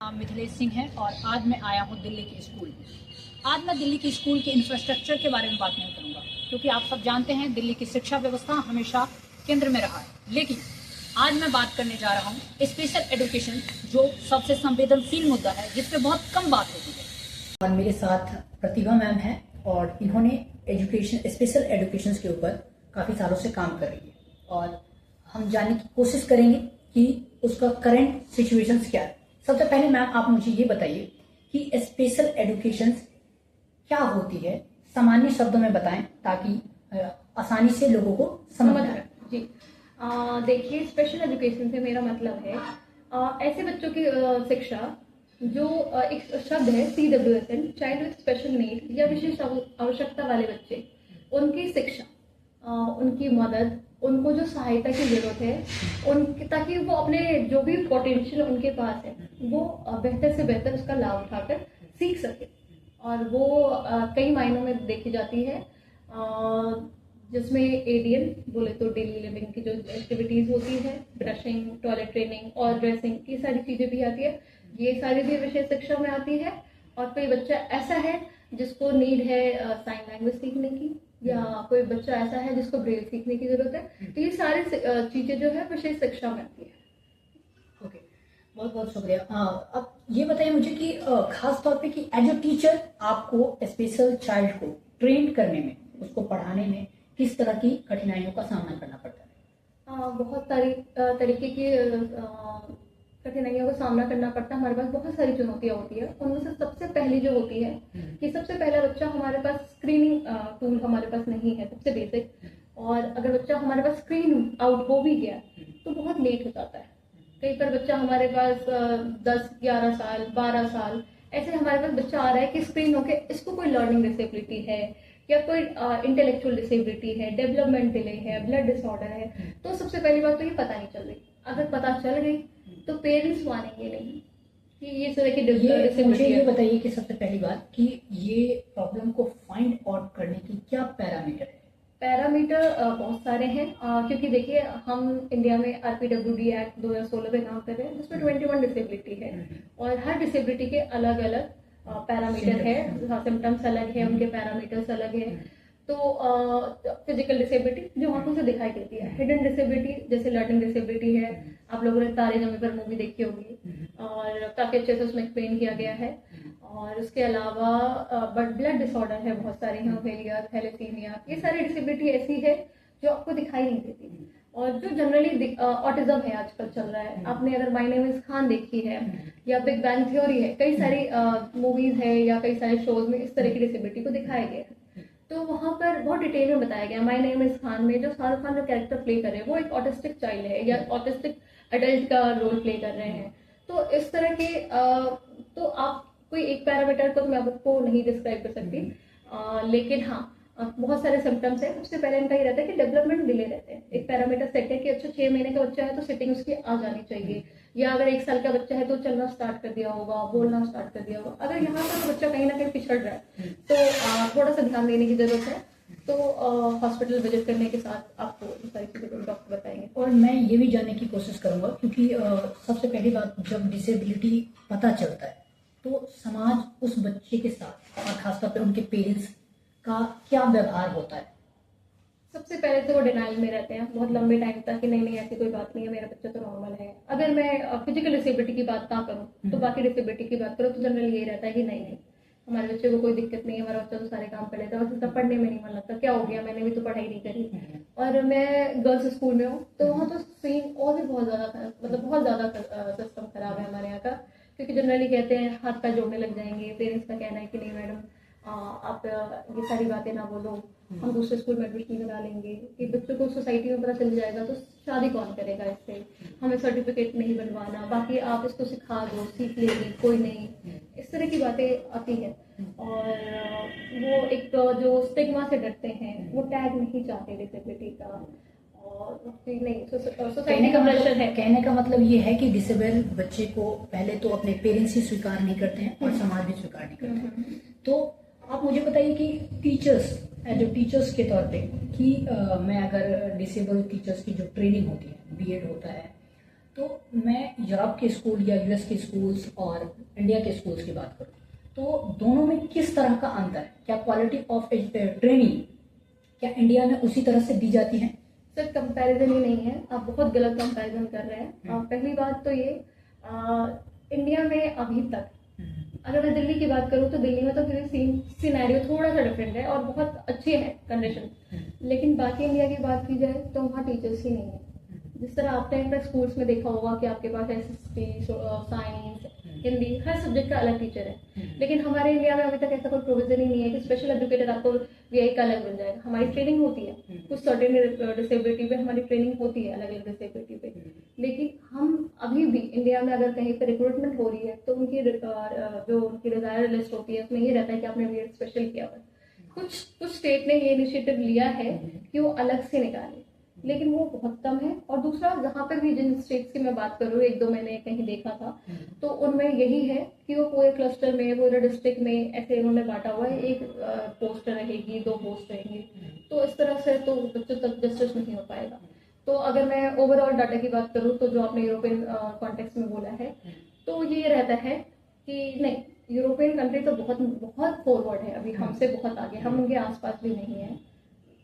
नाम मिथिलेश सिंह है और आज मैं आया हूँ दिल्ली के स्कूल में। आज मैं दिल्ली के स्कूल के इंफ्रास्ट्रक्चर के बारे में बात नहीं करूँगा क्योंकि आप सब जानते हैं दिल्ली की शिक्षा व्यवस्था हमेशा केंद्र में रहा है। लेकिन आज मैं बात करने जा रहा हूँ स्पेशल एजुकेशन, जो सबसे संवेदनशील मुद्दा है जिस पे बहुत कम बात होती है। और मेरे साथ प्रतिभा मैम है और इन्होंने स्पेशल एजुकेशन के ऊपर काफ़ी सालों से काम कर रही है और हम जानने की कोशिश करेंगे कि उसका करंट सिचुएशन क्या है। सबसे पहले मैम आप मुझे ये बताइए कि स्पेशल एजुकेशन क्या होती है, सामान्य शब्दों में बताएं ताकि आसानी से लोगों को समझ आए। जी देखिए, स्पेशल एजुकेशन से मेरा मतलब है ऐसे बच्चों की शिक्षा जो एक शब्द है CWSN, child with special need या विशेष आवश्यकता वाले बच्चे, उनकी शिक्षा, उनकी मदद, उनको जो सहायता की जरूरत है उनकी, ताकि वो अपने जो भी पोटेंशियल उनके पास है वो बेहतर से बेहतर उसका लाभ उठाकर सीख सके। और वो कई मायनों में देखी जाती है, जिसमें ADL बोले तो डेली लिविंग की जो एक्टिविटीज होती है, ब्रशिंग, टॉयलेट ट्रेनिंग और ड्रेसिंग, ये सारी चीजें भी आती है। ये सारी भी विशेष शिक्षा में आती है। और कोई बच्चा ऐसा है जिसको नीड है साइन लैंग्वेज सीखने की, या कोई बच्चा ऐसा है जिसको ब्रेल सीखने की जरूरत है, तो ये सारी चीजें जो है विशेष शिक्षा में आती है। ओके, बहुत बहुत शुक्रिया। अब ये बताइए मुझे कि खास तौर पे कि एज ए टीचर आपको स्पेशल चाइल्ड को ट्रेन करने में, उसको पढ़ाने में किस तरह की कठिनाइयों का सामना करना पड़ता है? बहुत सारी तरीके की कठिनाइयों का सामना करना पड़ता है। हमारे पास बहुत सारी चुनौतियां होती है। उनमें से सबसे पहली जो होती है कि सबसे पहला बच्चा, हमारे पास स्क्रीनिंग टूल हमारे पास नहीं है, सबसे बेसिक। और अगर बच्चा हमारे पास स्क्रीन आउट हो भी गया तो बहुत लेट हो जाता है। कई बार बच्चा हमारे पास 10, 11 साल, 12 साल ऐसे हमारे पास बच्चा आ रहा है कि स्क्रीन होके इसको कोई लर्निंग डिसेबिलिटी है या कोई इंटेलेक्चुअल डिसेबिलिटी है, डेवलपमेंट डिले है, ब्लड डिसऑर्डर है। तो सबसे पहली बात तो ये पता नहीं चल रही। अगर पता चल गई तो पेरेंट्स मानेंगे नहीं कि ये तरह की डिसेबिलिटी। मुझे ये बताइए कि सबसे पहली बात कि ये प्रॉब्लम को फाइंड आउट करने की क्या पैरामीटर है? पैरामीटर बहुत सारे हैं, क्योंकि देखिए हम इंडिया में RPWD एक्ट 2016 पे काम कर रहे हैं, जिसमें 21 डिसेबिलिटी है और हर डिसेबिलिटी के अलग अलग पैरामीटर है, सिम्टम्स अलग है, उनके पैरामीटर्स अलग है। तो फिजिकल डिसेबिलिटी जो आंखों से दिखाई देती है, हिडन डिसेबिलिटी जैसे लर्निंग डिसेबिलिटी है, आप लोगों ने तारे ज़मीं पर मूवी देखी होगी और काफी अच्छे से उसमें एक्सप्लेन किया गया है। और उसके अलावा ब्लड डिसऑर्डर है, बहुत सारे हेमोफीलिया, थैलेसीमिया, ये सारी डिसेबिलिटी ऐसी है जो आपको दिखाई नहीं देती। और जो जनरली ऑटिज्म है आजकल चल रहा है, आपने अगर माय नेम इज खान देखी है या बिग बैंग थ्योरी है, कई सारी मूवीज है या कई सारे शोज में इस तरह की डिसेबिलिटी को दिखाया गया है। तो वहां पर बहुत डिटेल में बताया गया। माय नेम इज खान में जो शाहरुख खान जो कैरेक्टर प्ले कर रहे हैं वो एक ऑटिस्टिक चाइल्ड है या ऑटिस्टिक अडल्ट का रोल प्ले कर रहे हैं। तो इस तरह के तो आप कोई एक पैरामीटर को तो मैं आपको नहीं डिस्क्राइब कर सकती, लेकिन हाँ बहुत सारे सिम्टम्स है। सबसे पहले इनका ये रहता है कि डेवलपमेंट डिले रहते हैं। एक पैरामीटर सेट है कि अच्छा 6 महीने का बच्चा है तो सिटिंग उसकी आ जानी चाहिए, या अगर 1 साल का बच्चा है तो चलना स्टार्ट कर दिया होगा, बोलना स्टार्ट कर दिया होगा। अगर यहाँ पर बच्चा कहीं ना कहीं पिछड़ रहा है तो थोड़ा सा ध्यान देने की जरूरत है। तो हॉस्पिटल विजिट करने के साथ आपको ये सारी चीजें डॉक्टर बताएंगे। और मैं ये भी जानने की कोशिश करूंगा क्योंकि सबसे पहली बात, जब डिसेबिलिटी पता चलता है तो समाज उस बच्चे के साथ और खासतौर पर उनके पेरेंट्स का क्या व्यवहार होता है? सबसे पहले तो वो डिनाइल में रहते हैं बहुत लंबे टाइम तक कि नहीं नहीं ऐसी कोई बात नहीं है, मेरा बच्चा तो नॉर्मल है। अगर मैं फिजिकल डिसेबिलिटी की बात ना करूँ तो बाकी डिसेबिलिटी की बात करूँ तो जनरली यही रहता है कि नहीं नहीं हमारे बच्चे को कोई दिक्कत नहीं है, हमारा बच्चा तो सारे काम कर लेता है, बस उसका पढ़ने में नहीं मन लगता, क्या हो गया, मैंने भी तो पढ़ाई नहीं करी। और मैं गर्ल्स स्कूल में हूँ तो वहाँ तो सीन और भी बहुत ज़्यादा, मतलब बहुत ज़्यादा सिस्टम खराब है हमारे यहाँ का। क्योंकि जनरली कहते हैं हाथ पैर जोड़ने लग जाएंगे। पेरेंट्स का कहना है कि नहीं मैडम आप ये सारी बातें ना बोलो, हम दूसरे स्कूल में एडमिशन नहीं डालेंगे, कि बच्चों को सोसाइटी में पता चल जाएगा तो शादी कौन करेगा इससे, हमें सर्टिफिकेट नहीं बनवाना, बाकी आप इसको सिखा दो, सीख लेगी, कोई नहीं। इस तरह की बातें आती है। और वो एक जो स्टिग्मा से डरते हैं, वो टैग नहीं चाहते डिसेबिलिटी का। और नहीं, सोसाइटी का प्रेशर है। कहने का मतलब ये है कि डिसेबल बच्चे को पहले तो अपने पेरेंट्स ही स्वीकार नहीं करते हैं और समाज भी स्वीकार नहीं करते हैं। तो आप मुझे बताइए कि टीचर्स, एज ए टीचर्स के तौर पे कि मैं अगर डिसेबल टीचर्स की जो ट्रेनिंग होती है, BEd होता है, तो मैं यूरोप के स्कूल या यूएस के स्कूल्स और इंडिया के स्कूल्स की बात करूँ तो दोनों में किस तरह का अंतर है? क्या क्वालिटी ऑफ ट्रेनिंग क्या इंडिया में उसी तरह से दी जाती है? सर कंपैरिजन ही नहीं है, आप बहुत गलत कंपैरिजन कर रहे हैं। पहली बात तो ये इंडिया में अभी तक, अगर मैं दिल्ली की बात करूँ तो दिल्ली में तो फिर सिनेरियो थोड़ा सा डिफरेंट है और बहुत अच्छे हैं कंडीशन, लेकिन बाकी इंडिया की बात की जाए तो वहाँ टीचर्स ही नहीं है। जिस तरह आपने अपने स्कूल्स में देखा होगा कि आपके पास एसएसटी, साइंस, हिंदी, हर सब्जेक्ट का अलग टीचर है, लेकिन हमारे इंडिया में अभी तक ऐसा कोई प्रोविजन ही नहीं है कि स्पेशल एजुकेटर आपको वीआई का अलग मिल जाएगा। हमारी ट्रेनिंग होती है, कुछ सर्टेन डिसेबिलिटी पे हमारी ट्रेनिंग होती है, अलग अलग डिसेबिलिटी पे, लेकिन हम अभी भी इंडिया में अगर कहीं पर रिक्रूटमेंट हो रही है तो उनकी जो उनकी डिजायर लिस्ट होती है उसमें ये रहता है कि आपने बीएड स्पेशल किया हुआ। कुछ स्टेट ने ये इनिशिएटिव लिया है कि वो अलग से निकाले, लेकिन वो बहुत कम है। और दूसरा, जहाँ पे भी जिन स्टेट्स की मैं बात करूँ, एक दो मैंने कहीं देखा था तो उनमें यही है कि वो पूरे क्लस्टर में, पूरे डिस्ट्रिक्ट में ऐसे उन्होंने बांटा हुआ है, एक पोस्ट रहेगी, 2 पोस्ट रहेंगी, तो इस तरह से तो बच्चों तक जस्टिस नहीं हो पाएगा। तो अगर मैं ओवरऑल डाटा की बात करूँ तो जो आपने यूरोपियन कॉन्टेक्स्ट में बोला है, तो ये रहता है कि नहीं, यूरोपियन कंट्री तो बहुत बहुत फॉरवर्ड है, अभी हमसे बहुत आगे, हम उनके आसपास भी नहीं है,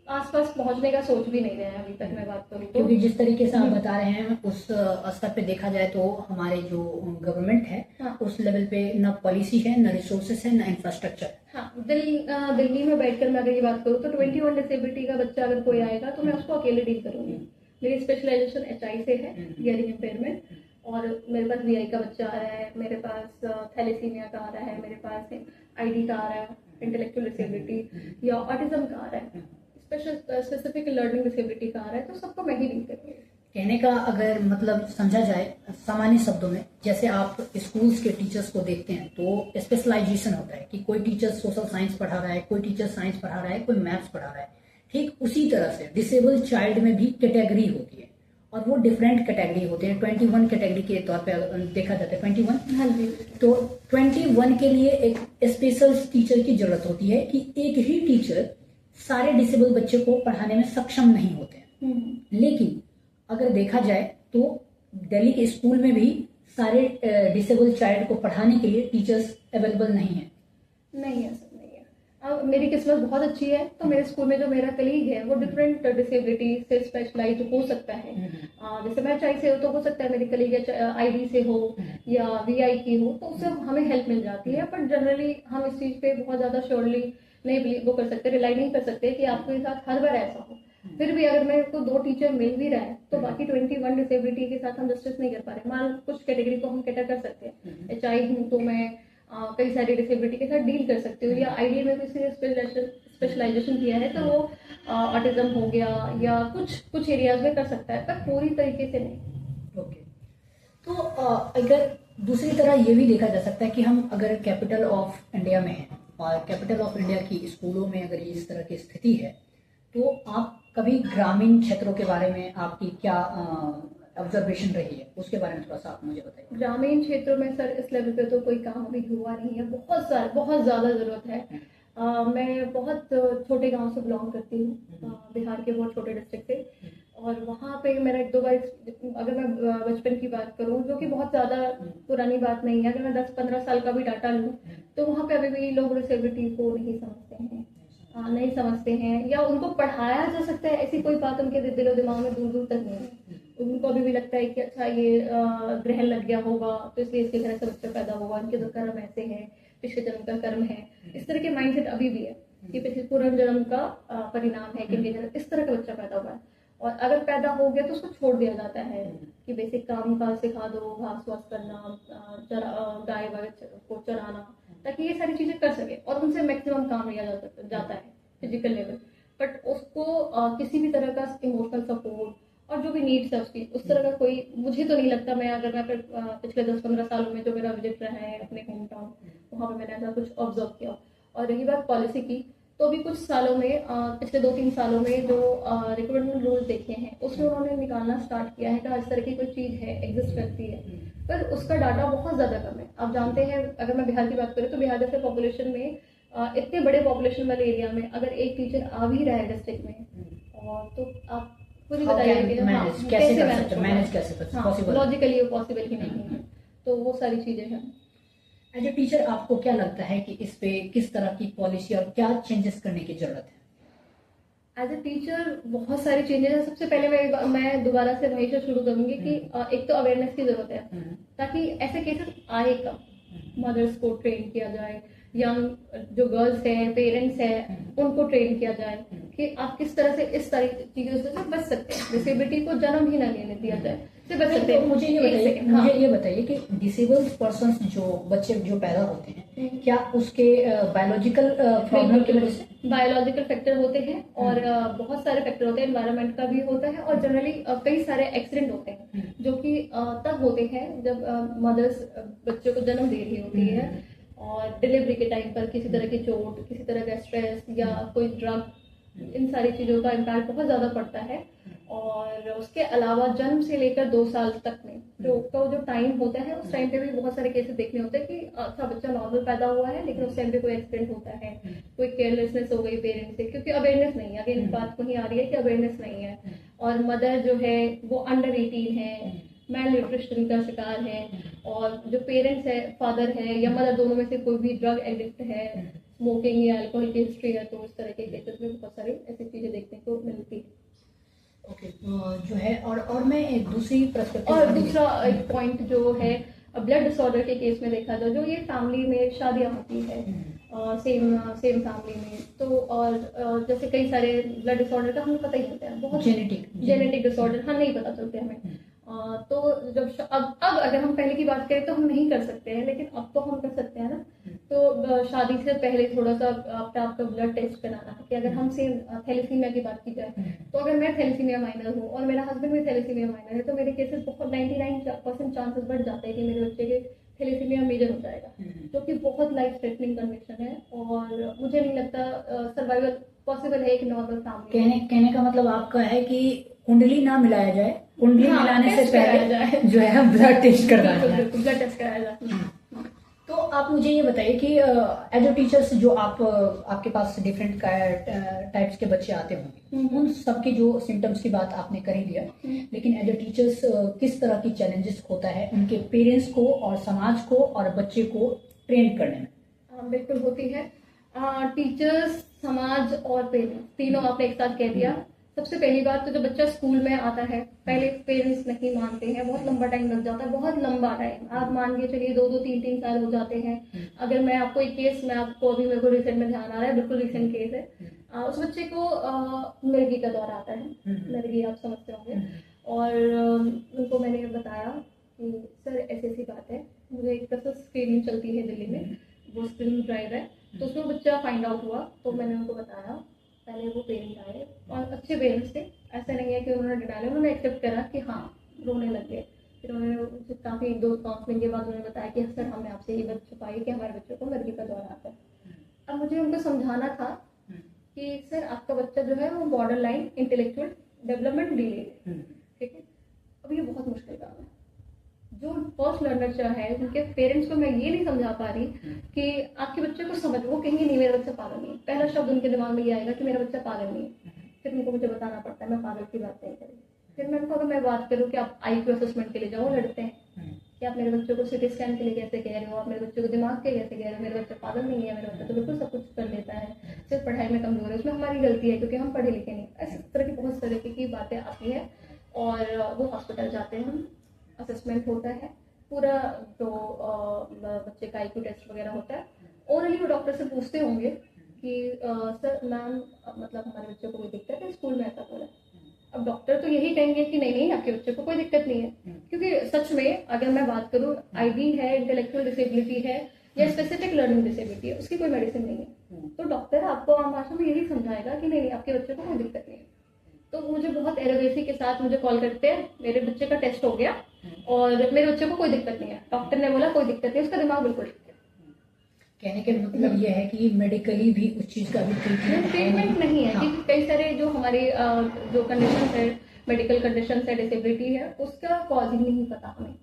आसपास पहुंचने का सोच भी नहीं रहे हैं अभी तक मैं बात करूँ तो। क्योंकि जिस तरीके से आप बता रहे हैं उस स्तर पे देखा जाए तो हमारे जो गवर्नमेंट है उस लेवल पे न पॉलिसी है, न रिसोर्सेस है, न इंफ्रास्ट्रक्चर। हाँ, दिल्ली में बैठकर मैं अगर ये बात करूँ तो 21 डिसेबिलिटी का बच्चा अगर कोई आएगा तो मैं उसको अकेले डील करूंगी। मेरी स्पेशलाइजेशन एचआई से है, हियरिंग इम्पेयरमेंट, और मेरे पास वीआई का बच्चा आ रहा है, मेरे पास थैलेसीमिया का आ रहा है, मेरे पास आईडी का आ रहा है, इंटेलेक्चुअल डिसेबिलिटी या ऑटिज्म का आ रहा है, स्पेसिफिक लर्निंग डिसेबिलिटी का आ रहा है, तो सबको मैं ही डील करूंगी। कहने का अगर मतलब समझा जाए सामान्य शब्दों में, जैसे आप स्कूल्स के टीचर्स को देखते हैं तो स्पेशलाइजेशन होता है कि कोई टीचर सोशल साइंस पढ़ा रहा है, कोई टीचर साइंस पढ़ा रहा है, कोई मैथ्स पढ़ा रहा है। ठीक उसी तरह से डिसेबल चाइल्ड में भी कैटेगरी होती है और वो डिफरेंट कैटेगरी होते हैं। 21 कैटेगरी के तौर पे देखा जाता है 21। हाँ जी। तो 21 के लिए एक स्पेशल टीचर की जरूरत होती है कि एक ही टीचर सारे डिसेबल बच्चे को पढ़ाने में सक्षम नहीं होते हैं। लेकिन अगर देखा जाए तो दिल्ली के स्कूल में भी सारे डिसेबल चाइल्ड को पढ़ाने के लिए टीचर्स अवेलेबल नहीं है। नहीं है सर, नहीं है। अब मेरी किस्मत बहुत अच्छी है तो मेरे स्कूल में जो मेरा कलीग है वो डिफरेंट डिसेबिलिटी से स्पेशलाइज हो सकता है। जैसे मैं चाई से हो तो हो सकता है मेरी कलीग आईडी से हो या वीआई की हो, तो उससे हमें हेल्प मिल जाती है। बट जनरली हम इस चीज पे बहुत ज्यादा श्योरली नहीं वो कर सकते, रिलाई नहीं कर सकते कि आपके साथ हर बार ऐसा हो। फिर भी अगर मेरे को 2 टीचर मिल भी रहा है तो बाकी 21 डिसेबिलिटी के साथ हम जस्टिस नहीं कर पा रहे। मान कुछ कैटेगरी को हम कैटर कर सकते हैं, एचआई हूँ तो मैं कई सारी डिसेबिलिटी के साथ डील कर सकती हूँ, या आईडी में किसी ने स्पेशलाइजेशन किया है तो वो ऑटिज्म हो गया या कुछ एरियाज में कर सकता है, पर पूरी तरीके से नहीं। ओके, तो अगर दूसरी तरह ये भी देखा जा सकता है कि हम अगर कैपिटल ऑफ इंडिया में हैं और कैपिटल ऑफ इंडिया की स्कूलों में अगर इस तरह की स्थिति है, तो आप कभी ग्रामीण क्षेत्रों के बारे में आपकी क्या ऑब्जर्वेशन रही है, उसके बारे में थोड़ा सा आप मुझे बताइए। ग्रामीण क्षेत्रों में सर इस लेवल पे तो कोई काम अभी हुआ नहीं है, बहुत ज्यादा जरूरत है। मैं बहुत छोटे गांव से बिलोंग करती हूँ, बिहार के बहुत छोटे डिस्ट्रिक्ट से, और वहाँ पे मेरा 1-2 बार, अगर मैं बचपन की बात करूँ जो कि बहुत ज़्यादा पुरानी बात नहीं है, अगर मैं 10-15 साल का भी डाटा लूँ तो वहाँ पे अभी भी लोग डिसेबिलिटी को नहीं समझते हैं या उनको पढ़ाया जा सकता है ऐसी कोई बात उनके दिलो दिमाग में दूर दूर तक नहीं है। उनको अभी भी लगता है कि अच्छा ये ग्रहण लग गया होगा तो इसलिए इसके घर से बच्चा पैदा होगा, इनके तो कर्म ऐसे है, पिछले जन्म का कर्म है, इस तरह के माइंडसेट अभी भी है कि पिछले पूर्व जन्म का परिणाम है कि इस तरह का बच्चा पैदा हुआ है। और अगर पैदा हो गया तो उसको छोड़ दिया जाता है कि बेसिक काम का सिखा दो, घास वास करना, गाय वाय को चराना, ताकि ये सारी चीजें कर सके और उनसे मैक्सिमम काम लिया जाता है फिजिकल लेवल। बट उसको किसी भी तरह का इमोशनल सपोर्ट और जो भी नीड्स है उसकी, उस तरह का कोई, मुझे तो नहीं लगता। मैं अगर मैं पिछले 10-15 सालों में जो मेरा विजिट रहा है अपने होम टाउन, वहाँ पे मैंने ऐसा कुछ ऑब्जर्व किया। और रही बात पॉलिसी की, तो भी कुछ सालों में, पिछले 2-3 सालों में जो रिक्रूटमेंट रूल देखे हैं उसमें उन्होंने निकालना स्टार्ट किया है कि इस तरह की कोई चीज़ है, एग्जिस्ट करती है, पर उसका डाटा बहुत ज़्यादा कम है। आप जानते हैं, अगर मैं बिहार की बात करूँ तो बिहार जैसे पॉपुलेशन में, इतने बड़े पॉपुलेशन वाले एरिया में अगर एक टीचर आ भी रहा है डिस्ट्रिक्ट में, और तो आप खुद ही How बताइए can कि manage? कैसे कर manage सकते होगा। मैनेज कैसे कर सकते हाँ, पॉसिबल? लॉजिकली वो पॉसिबल ही नहीं है। तो वो सारी चीजें हैं। एज ए टीचर आपको क्या लगता है कि इस पे किस तरह की पॉलिसी और क्या चेंजेस करने की जरूरत है? एज ए टीचर बहुत सारी चेंजेस है। सबसे पहले मैं दोबारा से वहीं से शुरू करूंगी कि एक तो अवेयरनेस की जरूरत है, ताकि ऐसे केसेस आए कम। मदर्स को ट्रेन किया जाए, यंग जो गर्ल्स हैं, पेरेंट्स हैं, उनको ट्रेन किया जाए कि आप किस तरह से इस तरह की चीजों से बच सकते हैं। डिसेबिलिटी को जन्म ही ना लेने दिया जाए, से बच सकते तो हैं। मुझे ये एक बताइए second, हाँ। मुझे ये बताइए कि डिसेबल्ड पर्सन जो बच्चे जो पैदा होते हैं क्या उसके बायोलॉजिकल प्रॉब्लम की वजह से? बायोलॉजिकल फैक्टर होते हैं और बहुत सारे फैक्टर होते हैं। एनवायरनमेंट का भी होता है और जनरली कई सारे एक्सीडेंट होते हैं जो कि तब होते हैं जब मदर्स बच्चे को जन्म दे रही होती है और डिलीवरी के टाइम पर किसी तरह की चोट, किसी तरह का स्ट्रेस या कोई ड्रग, इन सारी चीजों का इम्पैक्ट बहुत ज्यादा पड़ता है। और उसके अलावा जन्म से लेकर 2 साल तक में जो टाइम होता है, उस टाइम पे भी बहुत सारे केसेस देखने होते हैं कि अच्छा बच्चा नॉर्मल पैदा हुआ है लेकिन उस टाइम पे कोई एक्सीडेंट होता है, कोई केयरलेसनेस हो गई पेरेंट्स से, क्योंकि अवेयरनेस नहीं है। अगेन बात वही आ रही है कि अवेयरनेस नहीं है। और मदर जो है वो अंडर 18 है, मेल न्यूट्रिशन का शिकार है, और जो पेरेंट्स है, फादर है या मदर, दोनों में से कोई भी ड्रग एडिक्ट है, स्मोकिंग या अल्कोहल की हिस्ट्री है, तो इस तरह के केसेस में बहुत सारी ऐसी चीजें देखने को मिलती है। ओके, जो है और मैं एक दूसरी पर्सपेक्टिव और दूसरा एक पॉइंट जो है ब्लड डिसऑर्डर के केस में देखा जाए, जो ये फैमिली में शादियां होती है सेम फैमिली में, तो और जैसे कई सारे ब्लड डिसऑर्डर का हमें पता ही होता है, बहुत जेनेटिक डिसऑर्डर हम नहीं पता चलते हमें। तो जब अब अगर हम पहले की बात करें तो हम नहीं कर सकते हैं, लेकिन अब तो हम कर सकते हैं ना। तो शादी से पहले थोड़ा सा आपका ब्लड टेस्ट कराना है कि अगर हम सेम थैलेसीमिया की बात की जाए, तो अगर मैं थैलेसीमिया माइनर हूँ और मेरा हस्बैंड भी थैलेसीमिया माइनर है, तो मेरे केसेस बहुत 99% चांसेस बढ़ जाते हैं कि मेरे बच्चे के थैलेसीमिया मेजर हो जाएगा, जो कि बहुत लाइफ थ्रेटनिंग कंडीशन है। और मुझे नहीं लगता सर्वाइवल पॉसिबल है एक नॉर्मल फैमिली। कहने का मतलब आपका है कि कुंडली ना मिलाया जाए, कुंडली मिलाने से पहले जो है ब्लड टेस्ट करवाना है, ब्लड टेस्ट कराया जाए। तो आप मुझे ये बताइए कि एज अ टीचर्स जो आपके पास डिफरेंट टाइप्स के बच्चे आते होंगे, उन सबके जो सिम्टम्स की बात आपने कर ही दिया, लेकिन एज अ टीचर्स किस तरह की चैलेंजेस होता है उनके पेरेंट्स को और समाज को और बच्चे को ट्रेन करने में? बिल्कुल होती है। टीचर्स, समाज और पेरेंट्स, तीनों आपने एक साथ कह दिया। सबसे पहली बात तो जब बच्चा स्कूल में आता है, पहले पेरेंट्स नहीं मानते हैं, बहुत लंबा टाइम लग जाता है, बहुत लंबा टाइम, आप मान के चलिए 2-2, 3-3 साल हो जाते हैं। अगर मैं आपको एक केस, मैं आपको अभी मेरे को रिसेंट में ध्यान आ रहा है, बिल्कुल रिसेंट केस है। उस बच्चे को मिर्गी का दौरा आता है, मिर्गी आप समझते होंगे, और उनको मैंने बताया कि सर ऐसी बात है, मुझे एक तरह से स्क्रीनिंग चलती है दिल्ली में, वो स्क्रीनिंग ड्राइव है, तो उसमें बच्चा फाइंड आउट हुआ। तो मैंने उनको बताया, पहले वो पेरेंट आए और अच्छे पेरेंट्स थे, ऐसा नहीं है कि उन्होंने डिनाइल, उन्होंने एक्सेप्ट करा कि हाँ, रोने लग गए। फिर उन्होंने काफी 2 काउंसलिंग के बाद उन्होंने बताया कि सर हमने आपसे ये बात छुपाई कि हमारे बच्चों को मिर्गी का दौरा आता है। अब मुझे उनको समझाना था कि सर आपका बच्चा जो है वो border line intellectual development delay है, ठीक है। अब ये बहुत मुश्किल काम है। जो फर्स्ट लर्नर है, उनके पेरेंट्स को मैं ये नहीं समझा पा रही कि आपके बच्चे को समझ, वो कहेंगे नहीं मेरा बच्चा पागल नहीं है, पहला शब्द उनके दिमाग में ये आएगा कि मेरा बच्चा पागल नहीं है। फिर उनको मुझे बताना पड़ता है मैं पागल की बात नहीं करी। फिर मैं उनको, अगर मैं बात करूँ कि आप IQ असेसमेंट के लिए जाओ, लड़ते हैं कि आप मेरे बच्चों को CT स्कैन के लिए कैसे कह रहे हो, आप मेरे बच्चों को दिमाग के कैसे कह रहे हो, मेरा बच्चा पागल नहीं है, मेरा बच्चा तो बिल्कुल सब कुछ कर लेता है, सिर्फ पढ़ाई में कमजोर है, उसमें हमारी गलती है क्योंकि हम पढ़े लिखे नहीं। इस तरह की बहुत तरीके की बातें आती है और वो हॉस्पिटल जाते हैं, हम असेसमेंट होता है पूरा, जो बच्चे का IQ टेस्ट वगैरह होता है। ओरली वो डॉक्टर से पूछते होंगे कि सर मैम मतलब हमारे बच्चे को कोई दिक्कत है, स्कूल में ऐसा बोला। अब डॉक्टर तो यही कहेंगे कि नहीं आपके बच्चे को कोई दिक्कत नहीं है, क्योंकि सच में अगर मैं बात करूँ IB है, इंटेलेक्चुअल डिसेबिलिटी है या स्पेसिफिक लर्निंग डिसेबिलिटी है, उसकी कोई मेडिसिन नहीं है। तो डॉक्टर आपको आम भाषा में यही समझाएगा कि नहीं आपके बच्चे को कोई दिक्कत नहीं है। तो मुझे बहुत एरोगेसी के साथ मुझे कॉल करते हैं, मेरे बच्चे का टेस्ट हो गया और मेरे बच्चे को कोई दिक्कत नहीं है, डॉक्टर ने बोला कोई दिक्कत नहीं, उसका दिमाग बिल्कुल ठीक है। कहने के मतलब ये है कि मेडिकली भी उस चीज का भी ट्रीटमेंट नहीं है, क्योंकि कई सारे जो हमारी जो कंडीशन है, मेडिकल कंडीशन है, डिसेबिलिटी है, उसका कॉज ही नहीं पता हमें,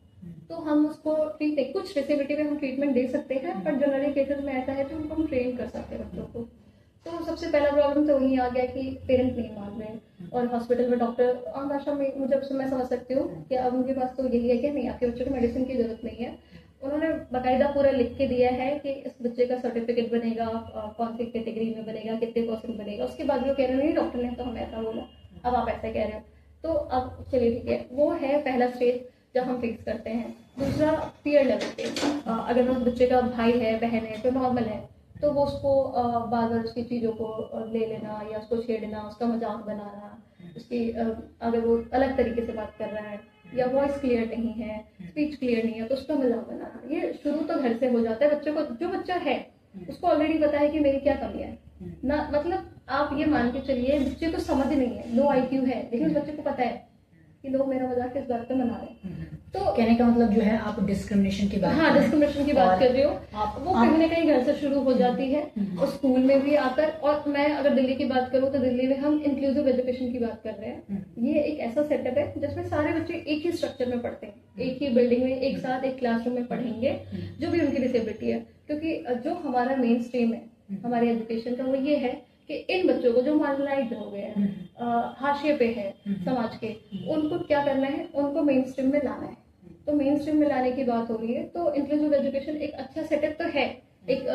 तो हम उसको ट्रीट, कुछ डिसेबिलिटी में हम ट्रीटमेंट दे सकते हैं, पर जनरली केसेस में ऐसा है जो उनको हम ट्रेन कर सकते हैं बच्चों को। तो सबसे पहला प्रॉब्लम तो वही आ गया कि पेरेंट्स नहीं मान रहे हैं। और हॉस्पिटल में डॉक्टर आम भाषा में मुझे मैं समझ सकती हूँ कि अब उनके पास तो यही है कि नहीं, आपके बच्चे को मेडिसिन की जरूरत नहीं है। उन्होंने बाकायदा पूरा लिख के दिया है कि इस बच्चे का सर्टिफिकेट बनेगा, कौन सी कैटेगरी में बनेगा, कितने % बनेगा। उसके बाद वो कह रहे नहीं डॉक्टर ने तो हमें ऐसा बोला, अब आप ऐसा कह रहे हो, तो अब चलिए ठीक है। वो है पहला स्टेज जब हम फिक्स करते हैं। दूसरा पीयर लेवल पे, अगर उस बच्चे का भाई है, बहन है, तो नॉर्मल है, तो वो उसको बार बार उसकी चीज़ों को ले लेना या उसको छेड़ना, उसका मजाक बनाना, उसकी अगर वो अलग तरीके से बात कर रहा है या वॉइस क्लियर नहीं है, स्पीच क्लियर नहीं है, तो उसका मजाक बनाना, ये शुरू तो घर से हो जाता है। बच्चे को, जो बच्चा है उसको ऑलरेडी पता है कि मेरी क्या कमियां है ना, मतलब आप ये मान के चलिए बच्चे को समझ नहीं है, लो IQ है, लेकिन उस बच्चे को पता है कि लोग मेरा मजाक किस बात पे बना रहे हैं। तो कहने का मतलब जो है आप डिस्क्रिमिनेशन की बात, हाँ डिस्क्रिमिनेशन की बात कर रही हूँ, वो कहीं ना कहीं घर से शुरू हो जाती है और स्कूल में भी आकर। और मैं अगर दिल्ली की बात करूँ तो दिल्ली में हम इंक्लूसिव एजुकेशन की बात कर रहे हैं। ये एक ऐसा सेटअप है जिसमें सारे बच्चे एक ही स्ट्रक्चर में पढ़ते हैं, एक ही बिल्डिंग में एक साथ एक क्लासरूम में पढ़ेंगे, जो भी उनकी डिसेबिलिटी है। क्योंकि जो हमारा मेन स्ट्रीम है हमारे एजुकेशन का, वो ये है कि इन बच्चों को जो मार्जिनाइज्ड हो गए हैं, हाशिए पे है समाज के, उनको क्या करना है, उनको मेन स्ट्रीम में लाना है। तो मेन स्ट्रीम में लाने की बात हो रही है, तो इंक्लूसिव एजुकेशन एक अच्छा सेटअप तो है, एक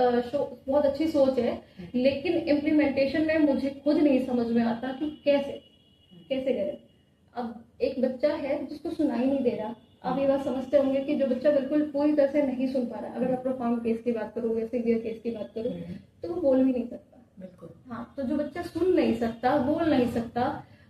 बहुत अच्छी सोच है, लेकिन इम्प्लीमेंटेशन में मुझे खुद नहीं समझ में आता कि कैसे करें। अब एक बच्चा है जिसको सुनाई नहीं दे रहा, आप ये बात समझते होंगे कि जो बच्चा बिल्कुल पूरी तरह से नहीं सुन पा रहा, अगर मैं प्रोफाउंड केस की बात करूँ या सीवियर केस की बात करूँ, तो वो बोल भी नहीं सकता। बिल्कुल। हाँ, तो जो बच्चा सुन नहीं सकता, बोल नहीं सकता,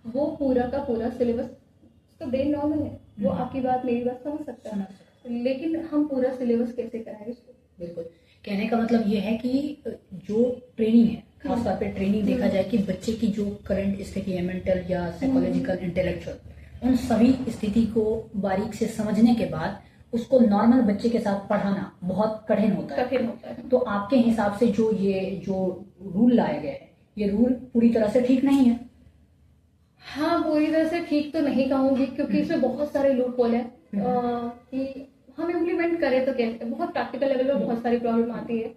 वो पूरा का पूरा सिलेबस, उसका ब्रेन नॉर्मल है, वो आपकी बात मेरी बात समझ सकता है, लेकिन हम पूरा सिलेबस कैसे कराएं उसको। बिल्कुल, कहने का मतलब ये है कि जो ट्रेनिंग है, खासतौर पे ट्रेनिंग देखा जाए कि बच्चे की जो करंट स्थिति है, मेंटल या साइकोलॉजिकल, इंटेलेक्चुअल, उन सभी स्थिति को बारीक से समझने के बाद उसको नॉर्मल बच्चे के साथ पढ़ाना बहुत कठिन होता है। तो आपके हिसाब से जो रूल लाए गए हैं, ये रूल पूरी तरह से ठीक नहीं है? हाँ, पूरी तरह से ठीक तो नहीं कहूंगी, क्योंकि इसमें बहुत सारे लूप होल है कि हम इम्प्लीमेंट करें तो कैसे। बहुत प्रैक्टिकल लेवल पे बहुत सारी प्रॉब्लम आती है,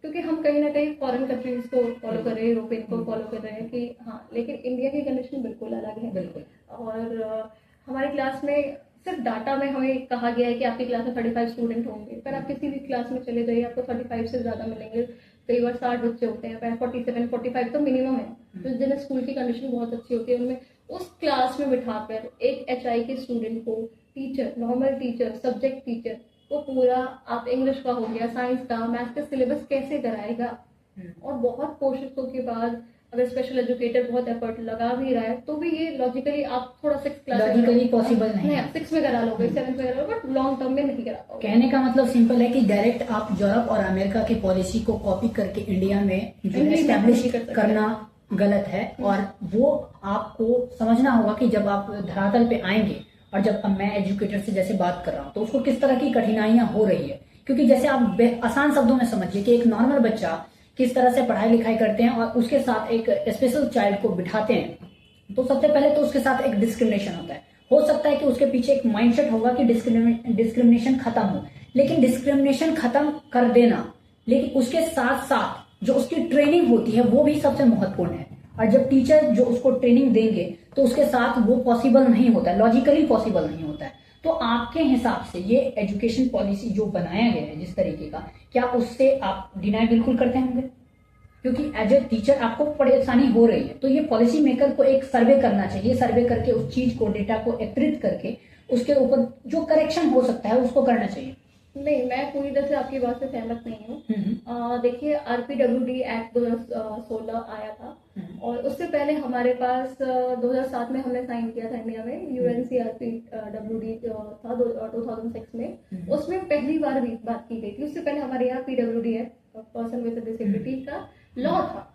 क्योंकि हम कहीं ना कहीं फॉरेन कंट्रीज को फॉलो कर रहे हैं, यूरोपियन को फॉलो कर रहे हैं कि हाँ, लेकिन इंडिया की कंडीशन बिल्कुल अलग है। बिल्कुल। और हमारे क्लास में सिर्फ डाटा में हमें कहा गया है कि आपकी क्लास में 35 स्टूडेंट होंगे, पर आप किसी भी क्लास में चले जाइए आपको 35 से ज्यादा मिलेंगे। कई बार 60 बच्चे होते हैं, 47, 45 तो मिनिमम है। तो जिन्हें स्कूल की कंडीशन बहुत अच्छी होती है, उनमें उस क्लास में बिठाकर एक HI के स्टूडेंट को teacher, normal teacher, subject teacher, वो पूरा आप इंग्लिश का हो गया, साइंस का, मैथ्स का सिलेबस कैसे कराएगा। और बहुत कोशिशों के बाद अगर स्पेशल एजुकेटर बहुत एफर्ट लगा भी रहा है, तो भी ये लॉजिकली आप थोड़ा 6th क्लास लॉजिकली पॉसिबल नहीं है। 6 में करा लोगे, 7th में करा लोगे, बट लॉन्ग टर्म में नहीं करा पाओगे। कहने का मतलब सिंपल है कि डायरेक्ट आप यूरोप और अमेरिका की पॉलिसी को कॉपी करके इंडिया में जो एस्टैब्लिश करना गलत है। और वो आपको समझना होगा कि जब आप धरातल पे आएंगे, और जब अब मैं एजुकेटर से जैसे बात कर रहा हूँ, तो उसको किस तरह की कठिनाइयां हो रही है। क्योंकि जैसे आप आसान शब्दों में समझिए कि एक नॉर्मल बच्चा किस तरह से पढ़ाई लिखाई करते हैं और उसके साथ एक स्पेशल चाइल्ड को बिठाते हैं, तो सबसे पहले तो उसके साथ एक डिस्क्रिमिनेशन होता है। हो सकता है कि उसके पीछे एक माइंडसेट होगा कि डिस्क्रिमिनेशन खत्म हो, लेकिन डिस्क्रिमिनेशन खत्म कर देना, लेकिन उसके साथ साथ जो उसकी ट्रेनिंग होती है वो भी सबसे महत्वपूर्ण है। और जब टीचर जो उसको ट्रेनिंग देंगे तो उसके साथ वो पॉसिबल नहीं होता है, लॉजिकली पॉसिबल नहीं होता है। तो आपके हिसाब से ये एजुकेशन पॉलिसी जो बनाया गया है जिस तरीके का, क्या उससे आप डिनाई बिल्कुल करते होंगे? क्योंकि एज ए टीचर आपको परेशानी हो रही है, तो ये पॉलिसी मेकर को एक सर्वे करना चाहिए, सर्वे करके उस चीज को, डेटा को एकत्रित करके उसके ऊपर जो करेक्शन हो सकता है उसको करना चाहिए। नहीं, मैं पूरी तरह से आपकी बात से सहमत नहीं हूँ। देखिए, RPWD एक्ट 2016 आया था, और उससे पहले हमारे पास 2007 में हमने साइन किया था इंडिया में UNCRPWD था 2006 में। उसमें पहली बार भी बात की गई थी। उससे पहले हमारे यहाँ PWD है, पर्सन विद डिसेबिलिटी का लॉ था,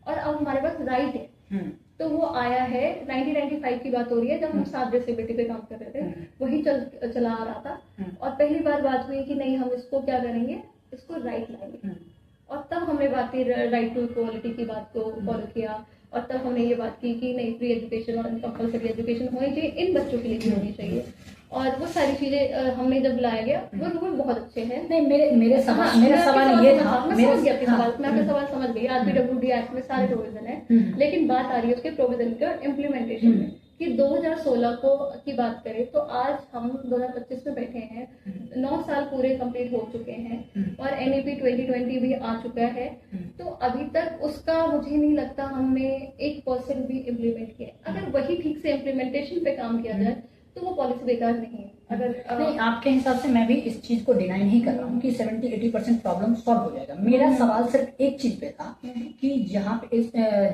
और अब हमारे पास राइट है। तो वो आया है 1995 की बात हो रही है, जब हम साथ डिसेबिलिटी पे काम कर रहे थे, वही चला आ रहा था। और पहली बार बात हुई कि नहीं, हम इसको क्या करेंगे, इसको राइट लाएंगे। और तब हमने बात की राइट टू इक्वालिटी की बात को फॉलो किया, और तब हमने ये बात की कि नहीं, फ्री एजुकेशन और कंपल्सरी एजुकेशन होनी चाहिए, इन बच्चों के लिए भी होनी चाहिए। और वो सारी चीजें हमने जब लाया गया, वो रूल बहुत अच्छे हैं। नहीं, मेरे सवाल हाँ, मेरा सवाल ये था, मैं समझ गई आपके सवाल, मैं आपके सवाल समझ गई। RPWD एक्ट में सारे प्रोविजन है, लेकिन बात आ रही है उसके प्रोविजन के और इम्प्लीमेंटेशन में कि 2016 को की बात करें तो आज हम 2025 में बैठे हैं, 9 साल पूरे कंप्लीट हो चुके हैं और NEP 2020 भी आ चुका है। तो अभी तक उसका मुझे नहीं लगता हमने 1% भी इम्प्लीमेंट किया। अगर वही ठीक से इम्प्लीमेंटेशन पे काम किया जाए तो वो पॉलिसी बेकार नहीं है। अगर नहीं, आपके हिसाब से मैं भी इस चीज को डिनाई नहीं कर रहा हूँ कि 70-80% प्रॉब्लम सॉल्व हो जाएगा। मेरा सवाल सिर्फ एक चीज पे था कि जहाँ पे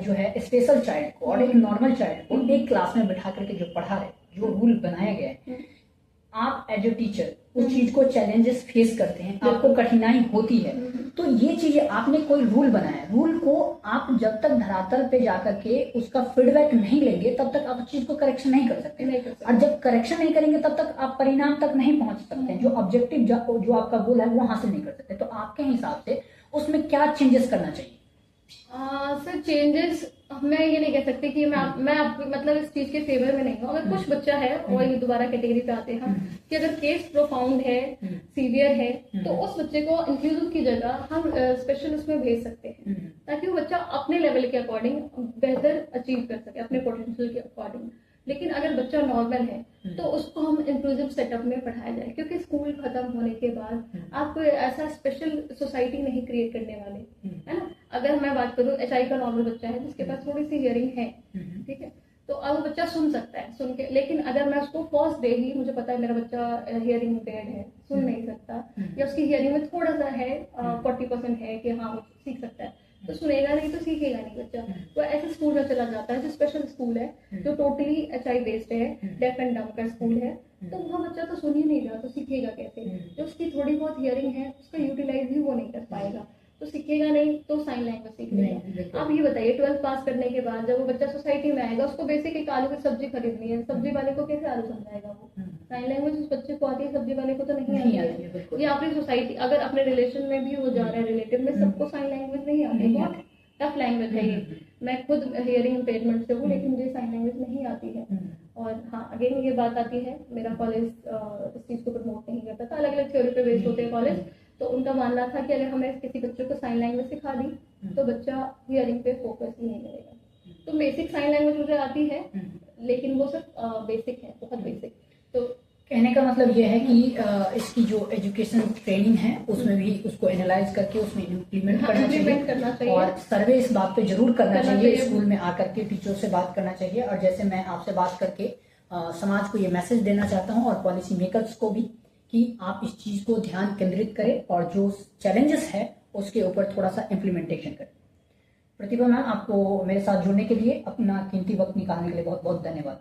जो है स्पेशल चाइल्ड को और एक नॉर्मल चाइल्ड को एक क्लास में बिठा करके जो पढ़ा रहे, जो रूल बनाया गया है, आप एज ए टीचर उस चीज को चैलेंजेस फेस करते हैं, आपको कठिनाई होती है, तो ये चीजें आपने कोई रूल बनाया, रूल को आप जब तक धरातल पे जाकर के उसका फीडबैक नहीं लेंगे तब तक आप उस चीज को करेक्शन नहीं कर सकते, और जब करेक्शन नहीं करेंगे तब तक आप परिणाम तक नहीं पहुंच सकते, जो ऑब्जेक्टिव जो आपका गोल है वो हासिल नहीं कर सकते। तो आपके हिसाब से उसमें क्या चेंजेस करना चाहिए? सर चेंजेस मैं ये नहीं कह सकती कि मैं आप मतलब इस चीज के फेवर में नहीं हूँ। अगर कुछ बच्चा है और ये दोबारा कैटेगरी पे आते हैं कि अगर केस प्रोफाउंड है, सीवियर है, तो उस बच्चे को इंक्लूसिव की जगह हम स्पेशल उसमें भेज सकते हैं ताकि वो बच्चा अपने लेवल के अकॉर्डिंग बेहतर अचीव कर सके, अपने पोटेंशियल के अकॉर्डिंग। लेकिन अगर बच्चा नॉर्मल है तो उसको हम इंक्लूसिव सेटअप में पढ़ाया जाए, क्योंकि स्कूल खत्म होने के बाद आप कोई ऐसा स्पेशल सोसाइटी नहीं क्रिएट करने वाले, है ना। अगर मैं बात करूँ HI का नॉर्मल बच्चा है जिसके पास थोड़ी सी हियरिंग है, ठीक है, तो अब बच्चा सुन सकता है, सुन के, लेकिन अगर मैं उसको फर्स्ट डे ही मुझे पता है मेरा बच्चा हियरिंग इम्पेयर्ड है, सुन नहीं सकता, या उसकी हियरिंग में थोड़ा सा है 40% है कि हाँ वो सीख सकता है, तो सुनेगा नहीं तो सीखेगा नहीं बच्चा। तो ऐसे स्कूल में चला जाता है जो स्पेशल स्कूल है, जो टोटली HI बेस्ड है, डेफ एंड डम्ब का स्कूल है, तो वहाँ बच्चा तो सुन ही नहीं रहा तो सीखेगा कैसे? जो उसकी थोड़ी बहुत हियरिंग है उसका यूटिलाइज भी वो नहीं कर पाएगा, तो सीखेगा नहीं, तो साइन लैंग्वेज सीख लेगा। आप ये बताइए 12th पास करने के बाद जब वो बच्चा सोसाइटी में आएगा, उसको बेसिक एक आलू की सब्जी खरीदनी है, सब्जी वाले को कैसे आलू समझाएगा वो? साइन लैंग्वेज उस बच्चे को आती है, सब्जी वाले को तो नहीं आती है। या अपनी सोसाइटी अगर अपने रिलेशन में भी वो जा रहा है, रिलेटिव में, सबको साइन लैंग्वेज नहीं आती, बहुत टफ लैंग्वेज है ये। मैं खुद हियरिंग इम्पेयरमेंट से हूँ, लेकिन मुझे साइन लैंग्वेज नहीं आती है। और हाँ, अगेन ये बात आती है, मेरा कॉलेज इस चीज को प्रमोट नहीं करता था। अलग अलग थ्योरी पे बेस्ड होते हैं कॉलेज, तो उनका मानना था कि अगर हमें किसी बच्चे को साइन लैंग्वेज सिखा दी तो बच्चा हियरिंग पे फोकस ही नहीं करेगा। तो बेसिक साइन लैंग्वेज मुझे आती है, लेकिन वो सिर्फ बेसिक है, बहुत बेसिक। तो कहने का मतलब यह है कि इसकी जो एजुकेशन ट्रेनिंग है उसमें भी उसको एनालाइज करके उसमें इम्प्लीमेंट करना चाहिए, और सर्वे इस बात पे जरूर करना चाहिए, स्कूल में आकर के टीचर से बात करना चाहिए। और जैसे मैं आपसे बात करके समाज को ये मैसेज देना चाहता हूँ और पॉलिसी मेकर्स को भी कि आप इस चीज को ध्यान केंद्रित करें और जो चैलेंजेस है उसके ऊपर थोड़ा सा इम्प्लीमेंटेशन करें। प्रतिभा मैम, आपको मेरे साथ जुड़ने के लिए, अपना कीमती वक्त निकालने के लिए बहुत बहुत धन्यवाद।